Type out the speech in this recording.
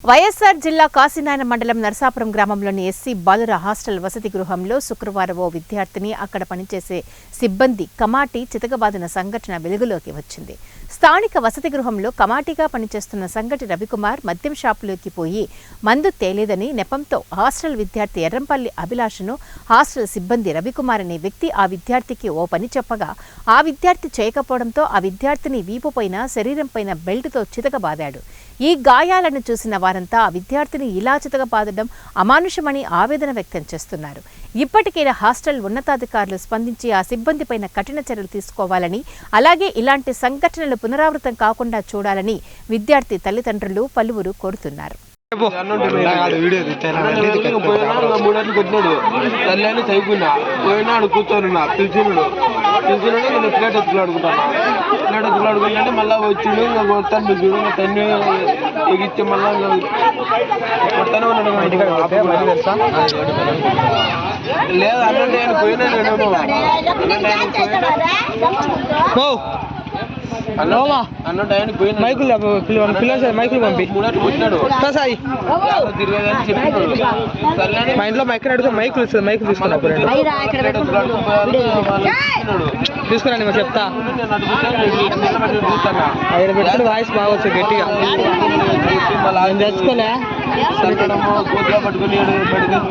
వైఎస్ఆర్ జిల్లా కాశీనాయన మండలం నరసాపురం గ్రామంలోని ఎస్సీ బాలుర హాస్టల్ వసతి గృహంలో శుక్రవారం ఓ విద్యార్థిని అక్కడ పనిచేసే సిబ్బంది కమాటీ చితకబాదిన సంఘటన వెలుగులోకి వచ్చింది. స్థానిక వసతి గృహంలో కమాటీగా పనిచేస్తున్న సంగటి రవికుమార్ మద్యం షాపులోకి పోయి మందు తేలేదని నెపంతో హాస్టల్ విద్యార్థి ఎర్రంపల్లి అభిలాషను హాస్టల్ సిబ్బంది రవికుమార్ అనే వ్యక్తి ఆ విద్యార్థికి ఓ పని చెప్పగా ఆ విద్యార్థి చేయకపోవడంతో ఆ విద్యార్థిని వీపుపైన శరీరంపైన బెల్టుతో చితకబాదాడు. ఈ గాయాలను చూసిన వారంతా ఆ విద్యార్థిని ఇలా చితకబాదడం అమానుషమని ఆవేదన వ్యక్తం చేస్తున్నారు. ఇప్పటికైనా హాస్టల్ ఉన్నతాధికారులు స్పందించి ఆ సిబ్బందిపైన కఠిన చర్యలు తీసుకోవాలని, అలాగే ఇలాంటి సంఘటనలు పునరావృతం కాకుండా చూడాలని విద్యార్థి తల్లిదండ్రులు పలువురు కోరుతున్నారు. కూర్చొని పిలిచినాడు నేను ప్లేట్ ఎత్తులాడుకుంటాను. ప్లేట్ ఎత్తులాడుకుంటే మళ్ళీ వచ్చిండు కొడతాను చూడు తన్ని ఎగిచ్చి మళ్ళీ కొడతానే ఉన్నాడు. లేదు అన్నంటే ఆయన పోయినా నేనేమో అన్నట్టు ఆయన పోయినా మైకులు పంపి మూడట్లు వచ్చినాడు తిరిగేదని చెప్పినాడు. మా ఇంట్లో మైక్ అడిగితే మైకులు తీసుకురండి మరి చెప్తా. ఆయన పెట్టుకుని వాయిస్ బాగా వచ్చి గట్టిగా తెచ్చుకోలే కోతులా పట్టుకుని పెద్దోడు